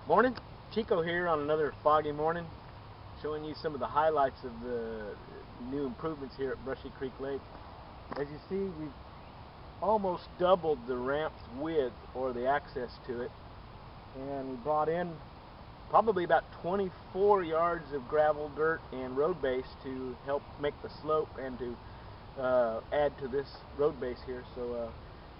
Morning, Chico here on another foggy morning, showing you some of the highlights of the new improvements here at Brushy Creek Lake. As you see, we've almost doubled the ramp's width, or the access to it, and we brought in probably about 24 yards of gravel, dirt, and road base to help make the slope and to add to this road base here. So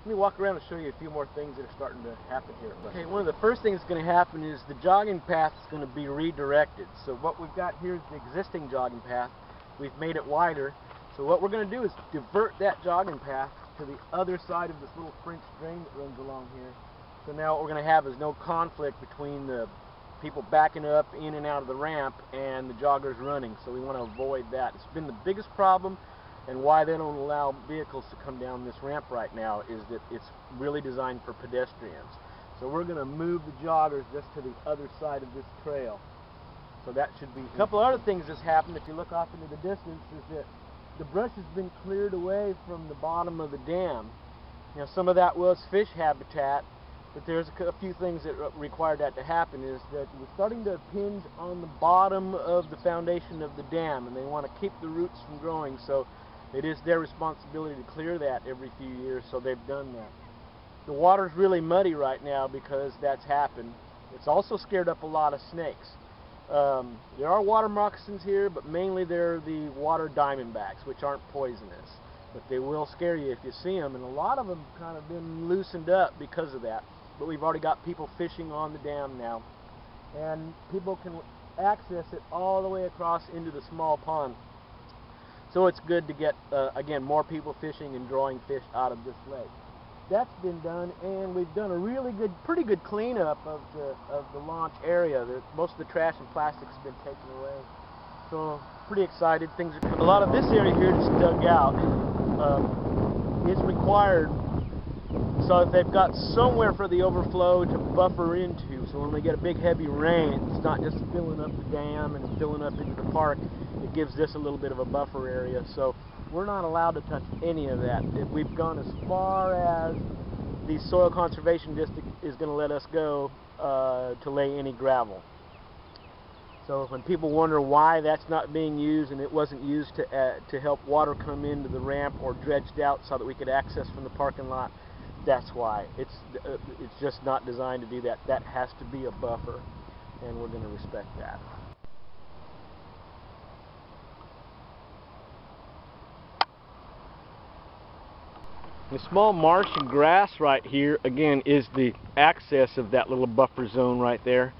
let me walk around and show you a few more things that are starting to happen here. Okay, one of the first things that's going to happen is the jogging path is going to be redirected. So what we've got here is the existing jogging path. We've made it wider. So what we're going to do is divert that jogging path to the other side of this little French drain that runs along here. So now what we're going to have is no conflict between the people backing up in and out of the ramp and the joggers running. So we want to avoid that. It's been the biggest problem, and why they don't allow vehicles to come down this ramp right now is that it's really designed for pedestrians. So we're going to move the joggers just to the other side of this trail. So that should be... A couple other things that's happened, if you look off into the distance, is that the brush has been cleared away from the bottom of the dam. Now, some of that was fish habitat, but there's a few things that require that to happen. Is that we're starting to impinge on the bottom of the foundation of the dam, and they want to keep the roots from growing, so it is their responsibility to clear that every few years, so they've done that. The water's really muddy right now because that's happened. It's also scared up a lot of snakes. There are water moccasins here, but mainly they're the water diamondbacks, which aren't poisonous, but they will scare you if you see them, and a lot of them kind of been loosened up because of that. But we've already got people fishing on the dam now, and people can access it all the way across into the small pond. So it's good to get, again, more people fishing and drawing fish out of this lake. That's been done, and we've done a really good, pretty good cleanup of the launch area. Most of the trash and plastics have been taken away. So pretty excited. Things are. A lot of this area here is dug out. It's required, so if they've got somewhere for the overflow to buffer into, so when we get a big heavy rain, it's not just filling up the dam and filling up into the park. It gives this a little bit of a buffer area, so we're not allowed to touch any of that. We've gone as far as the Soil Conservation District is going to let us go to lay any gravel. So when people wonder why that's not being used, and it wasn't used to help water come into the ramp or dredged out so that we could access from the parking lot, that's why. It's just not designed to do that. That has to be a buffer, and we're going to respect that. The small marsh and grass right here, again, is the access of that little buffer zone right there.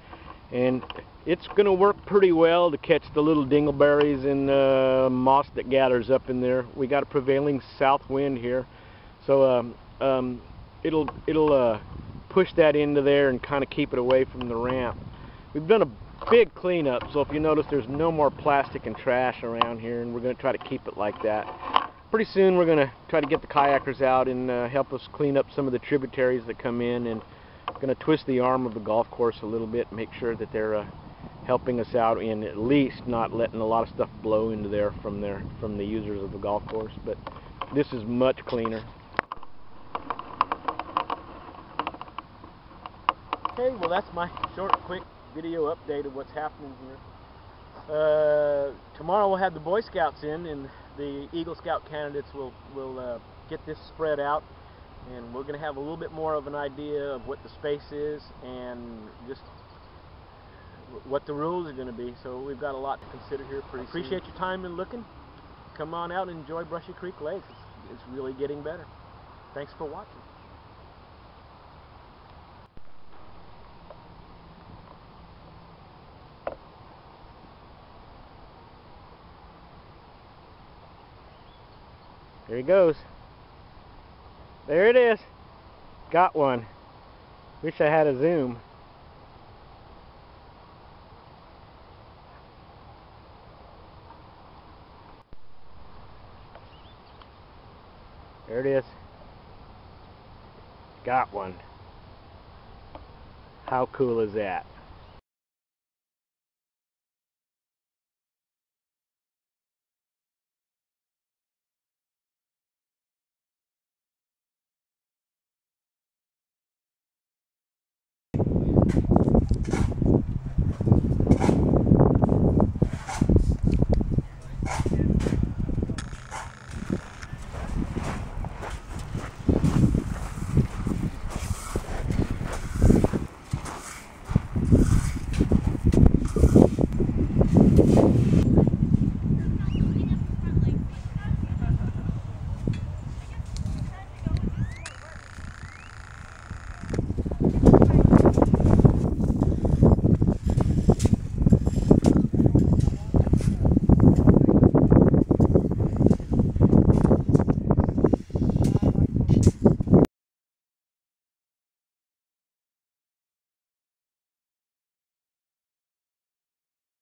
And it's going to work pretty well to catch the little dingleberries and moss that gathers up in there. We got a prevailing south wind here, so it'll push that into there and kind of keep it away from the ramp. We've done a big cleanup, so if you notice, there's no more plastic and trash around here, and we're going to try to keep it like that. Pretty soon we're going to try to get the kayakers out and help us clean up some of the tributaries that come in, and going to twist the arm of the golf course a little bit, make sure that they're helping us out in at least not letting a lot of stuff blow into there from the users of the golf course. But this is much cleaner. Okay, well, that's my short, quick video update of what's happening here. Tomorrow we'll have the Boy Scouts in, and the Eagle Scout candidates will get this spread out, and we're going to have a little bit more of an idea of what the space is and just what the rules are going to be. So we've got a lot to consider here pretty soon. Appreciate your time and looking. Come on out and enjoy Brushy Creek Lake. It's really getting better. Thanks for watching. There he goes. There it is. Got one. Wish I had a zoom. There it is. Got one. How cool is that?